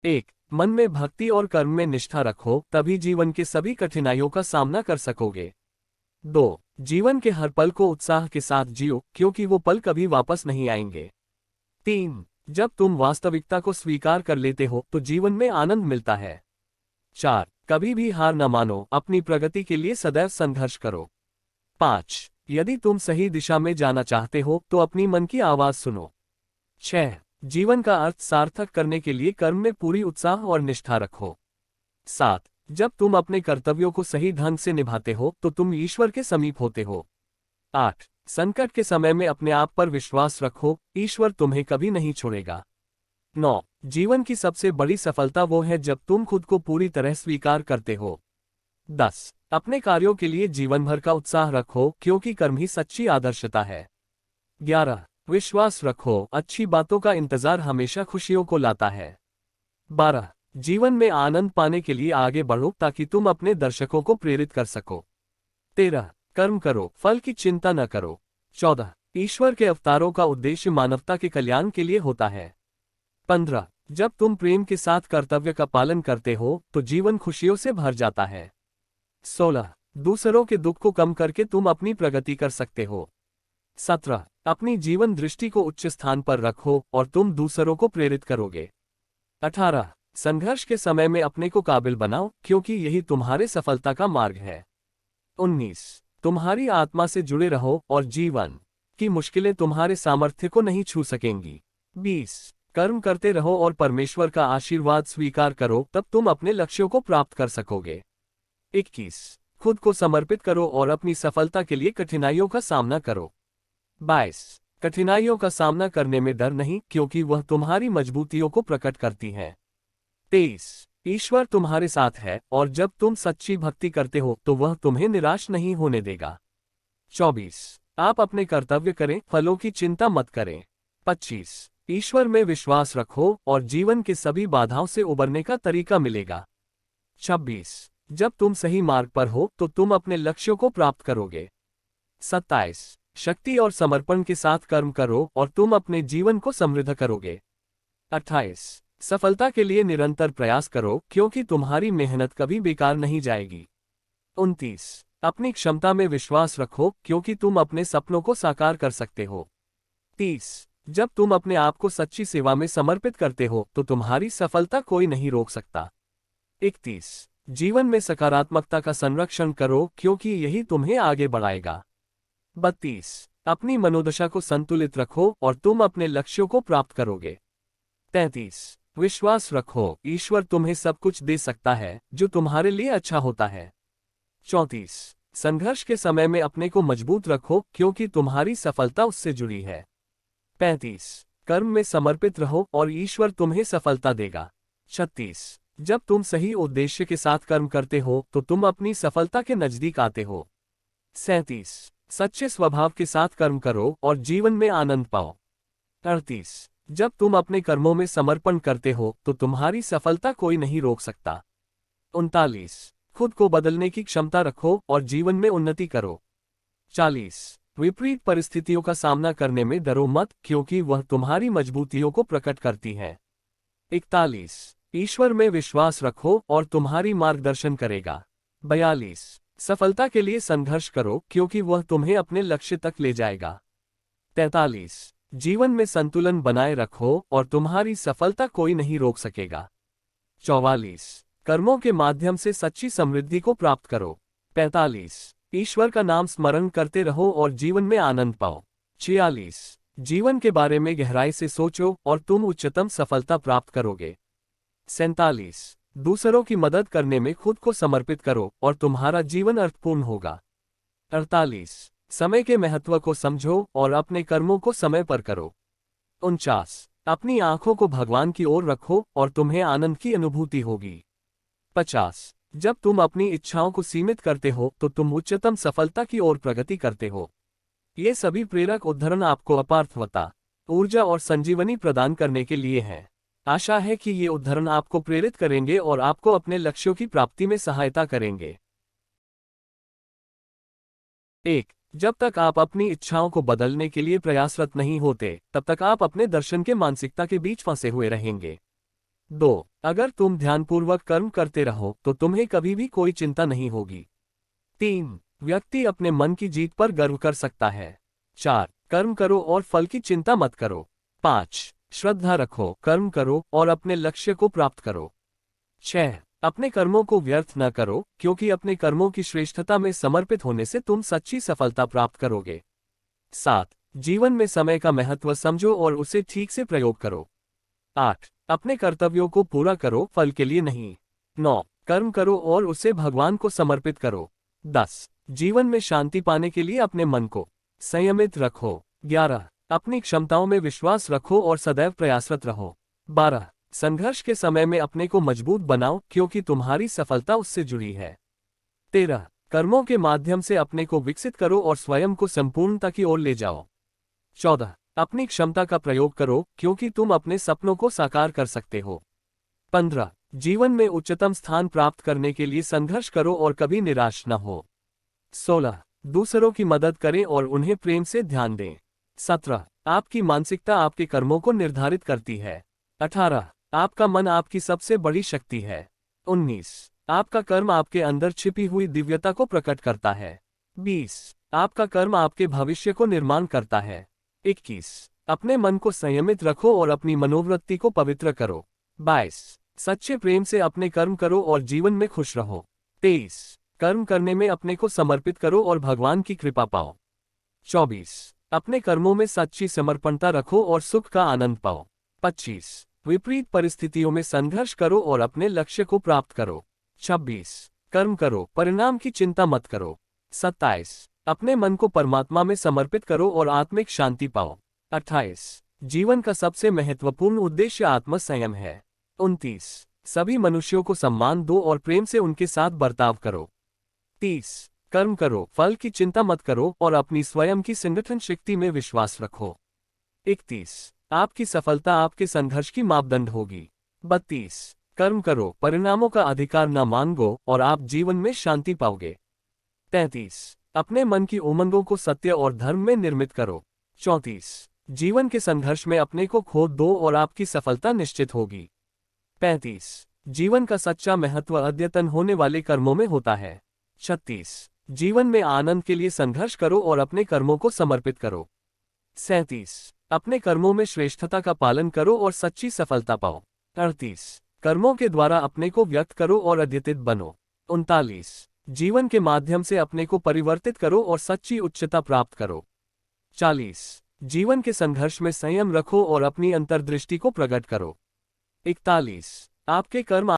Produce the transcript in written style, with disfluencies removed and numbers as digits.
एक, मन में भक्ति और कर्म में निष्ठा रखो, तभी जीवन के सभी कठिनाइयों का सामना कर सकोगे। 2, जीवन के हर पल को उत्साह के साथ जियो, क्योंकि वो पल कभी वापस नहीं आएंगे। 3, जब तुम वास्तविकता को स्वीकार कर लेते हो तो जीवन में आनंद मिलता है। 4, कभी भी हार न मानो, अपनी प्रगति के लिए सदैव संघर्ष करो। 5, यदि तुम सही दिशा में जाना चाहते हो तो अपनी मन की आवाज सुनो। 6, जीवन का अर्थ सार्थक करने के लिए कर्म में पूरी उत्साह और निष्ठा रखो। 7, जब तुम अपने कर्तव्यों को सही ढंग से निभाते हो तो तुम ईश्वर के समीप होते हो। 8, संकट के समय में अपने आप पर विश्वास रखो, ईश्वर तुम्हें कभी नहीं छोड़ेगा। 9, जीवन की सबसे बड़ी सफलता वो है जब तुम खुद को पूरी तरह स्वीकार करते हो। 10, अपने कार्यों के लिए जीवन भर का उत्साह रखो, क्योंकि कर्म ही सच्ची आदर्शता है। 11, विश्वास रखो, अच्छी बातों का इंतजार हमेशा खुशियों को लाता है। 12, जीवन में आनंद पाने के लिए आगे बढ़ो ताकि तुम अपने दर्शकों को प्रेरित कर सको। 13, कर्म करो, फल की चिंता न करो। 14, ईश्वर के अवतारों का उद्देश्य मानवता के कल्याण के लिए होता है। 15, जब तुम प्रेम के साथ कर्तव्य का पालन करते हो तो जीवन खुशियों से भर जाता है। 16, दूसरों के दुख को कम करके तुम अपनी प्रगति कर सकते हो। 17, अपनी जीवन दृष्टि को उच्च स्थान पर रखो और तुम दूसरों को प्रेरित करोगे। 18, संघर्ष के समय में अपने को काबिल बनाओ, क्योंकि यही तुम्हारे सफलता का मार्ग है। 19, तुम्हारी आत्मा से जुड़े रहो और जीवन की मुश्किलें तुम्हारे सामर्थ्य को नहीं छू सकेंगी। 20, कर्म करते रहो और परमेश्वर का आशीर्वाद स्वीकार करो, तब तुम अपने लक्ष्यों को प्राप्त कर सकोगे। 21, खुद को समर्पित करो और अपनी सफलता के लिए कठिनाइयों का सामना करो। 22, कठिनाइयों का सामना करने में डर नहीं, क्योंकि वह तुम्हारी मजबूतियों को प्रकट करती हैं। 23, ईश्वर तुम्हारे साथ है और जब तुम सच्ची भक्ति करते हो तो वह तुम्हें निराश नहीं होने देगा। 24, आप अपने कर्तव्य करें, फलों की चिंता मत करें। 25, ईश्वर में विश्वास रखो और जीवन के सभी बाधाओं से उबरने का तरीका मिलेगा। 26, जब तुम सही मार्ग पर हो तो तुम अपने लक्ष्यों को प्राप्त करोगे। 27, शक्ति और समर्पण के साथ कर्म करो और तुम अपने जीवन को समृद्ध करोगे। 28, सफलता के लिए निरंतर प्रयास करो, क्योंकि तुम्हारी मेहनत कभी बेकार नहीं जाएगी। 29, अपनी क्षमता में विश्वास रखो, क्योंकि तुम अपने सपनों को साकार कर सकते हो। 30, जब तुम अपने आप को सच्ची सेवा में समर्पित करते हो तो तुम्हारी सफलता कोई नहीं रोक सकता। 31, जीवन में सकारात्मकता का संरक्षण करो, क्योंकि यही तुम्हें आगे बढ़ाएगा। 32, अपनी मनोदशा को संतुलित रखो और तुम अपने लक्ष्यों को प्राप्त करोगे। 33, विश्वास रखो, ईश्वर तुम्हें सब कुछ दे सकता है जो तुम्हारे लिए अच्छा होता है। 34, संघर्ष के समय में अपने को मजबूत रखो, क्योंकि तुम्हारी सफलता उससे जुड़ी है। 35, कर्म में समर्पित रहो और ईश्वर तुम्हें सफलता देगा। 36, जब तुम सही उद्देश्य के साथ कर्म करते हो तो तुम अपनी सफलता के नजदीक आते हो। 37, सच्चे स्वभाव के साथ कर्म करो और जीवन में आनंद पाओ। 38, जब तुम अपने कर्मों में समर्पण करते हो तो तुम्हारी सफलता कोई नहीं रोक सकता। 39, खुद को बदलने की क्षमता रखो और जीवन में उन्नति करो। 40, विपरीत परिस्थितियों का सामना करने में डरो मत, क्योंकि वह तुम्हारी मजबूतियों को प्रकट करती है। 41, ईश्वर में विश्वास रखो और तुम्हारी मार्गदर्शन करेगा। 42, सफलता के लिए संघर्ष करो, क्योंकि वह तुम्हें अपने लक्ष्य तक ले जाएगा। 43, जीवन में संतुलन बनाए रखो और तुम्हारी सफलता कोई नहीं रोक सकेगा। 44, कर्मों के माध्यम से सच्ची समृद्धि को प्राप्त करो। 45, ईश्वर का नाम स्मरण करते रहो और जीवन में आनंद पाओ। 46, जीवन के बारे में गहराई से सोचो और तुम उच्चतम सफलता प्राप्त करोगे। 47, दूसरों की मदद करने में खुद को समर्पित करो और तुम्हारा जीवन अर्थपूर्ण होगा। 48, समय के महत्व को समझो और अपने कर्मों को समय पर करो। 49, अपनी आंखों को भगवान की ओर रखो और तुम्हें आनंद की अनुभूति होगी। 50, जब तुम अपनी इच्छाओं को सीमित करते हो तो तुम उच्चतम सफलता की ओर प्रगति करते हो। ये सभी प्रेरक उद्धरण आपको अपार्थवता, ऊर्जा और संजीवनी प्रदान करने के लिए हैं। आशा है कि ये उद्धरण आपको प्रेरित करेंगे और आपको अपने लक्ष्यों की प्राप्ति में सहायता करेंगे। 1, जब तक आप अपनी इच्छाओं को बदलने के लिए प्रयासरत नहीं होते, तब तक आप अपने दर्शन के मानसिकता के बीच फंसे हुए रहेंगे। 2. अगर तुम ध्यानपूर्वक कर्म करते रहो तो तुम्हें कभी भी कोई चिंता नहीं होगी। 3. व्यक्ति अपने मन की जीत पर गर्व कर सकता है। 4. कर्म करो और फल की चिंता मत करो। 5. श्रद्धा रखो, कर्म करो और अपने लक्ष्य को प्राप्त करो। 6. अपने कर्मों को व्यर्थ न करो, क्योंकि अपने कर्मों की श्रेष्ठता में समर्पित होने से तुम सच्ची सफलता प्राप्त करोगे। 7. जीवन में समय का महत्व समझो और उसे ठीक से प्रयोग करो। 8. अपने कर्तव्यों को पूरा करो, फल के लिए नहीं। 9. कर्म करो और उसे भगवान को समर्पित करो। 10. जीवन में शांति पाने के लिए अपने मन को संयमित रखो। 11. अपनी क्षमताओं में विश्वास रखो और सदैव प्रयासरत रहो। 12. संघर्ष के समय में अपने को मजबूत बनाओ, क्योंकि तुम्हारी सफलता उससे जुड़ी है। 13. कर्मों के माध्यम से अपने को विकसित करो और स्वयं को संपूर्णता की ओर ले जाओ। 14. अपनी क्षमता का प्रयोग करो, क्योंकि तुम अपने सपनों को साकार कर सकते हो। 15. जीवन में उच्चतम स्थान प्राप्त करने के लिए संघर्ष करो और कभी निराश न हो। 16. दूसरों की मदद करें और उन्हें प्रेम से ध्यान दें। 17. आपकी मानसिकता आपके कर्मों को निर्धारित करती है। 18. आपका मन आपकी सबसे बड़ी शक्ति है। 19. आपका कर्म आपके अंदर छिपी हुई दिव्यता को प्रकट करता है। 20. आपका कर्म आपके भविष्य को निर्माण करता है। 21. अपने मन को संयमित रखो और अपनी मनोवृत्ति को पवित्र करो। 22. सच्चे प्रेम से अपने कर्म करो और जीवन में खुश रहो। 23. कर्म करने में अपने को समर्पित करो और भगवान की कृपा पाओ। 24. अपने कर्मों में सच्ची समर्पणता रखो और सुख का आनंद पाओ। 25. विपरीत परिस्थितियों में संघर्ष करो और अपने लक्ष्य को प्राप्त करो। 26. कर्म करो, परिणाम की चिंता मत करो। 27. अपने मन को परमात्मा में समर्पित करो और आत्मिक शांति पाओ। 28. जीवन का सबसे महत्वपूर्ण उद्देश्य आत्म संयम है। 29. सभी मनुष्यों को सम्मान दो और प्रेम से उनके साथ बर्ताव करो। 30. कर्म करो, फल की चिंता मत करो और अपनी स्वयं की संगठन शक्ति में विश्वास रखो। 31. आपकी सफलता आपके संघर्ष की मापदंड होगी। 32. कर्म करो, परिणामों का अधिकार न मांगो और आप जीवन में शांति पाओगे। 33. अपने मन की उमंगों को सत्य और धर्म में निर्मित करो। 34. जीवन के संघर्ष में अपने को खो दो और आपकी सफलता निश्चित होगी। 35. जीवन का सच्चा महत्व अद्यतन होने वाले कर्मों में होता है। 36. जीवन में आनंद के लिए संघर्ष करो और अपने कर्मों को समर्पित करो। 37. अपने कर्मों में श्रेष्ठता का पालन करो और सच्ची सफलता पाओ। 38. कर्मों के द्वारा अपने को व्यक्त करो और अद्यतित बनो। 39. जीवन के माध्यम से अपने को परिवर्तित करो और सच्ची उच्चता प्राप्त करो। 40. जीवन के संघर्ष में संयम रखो और अपनी अंतर्दृष्टि को प्रकट करो। 41. आपके कर्म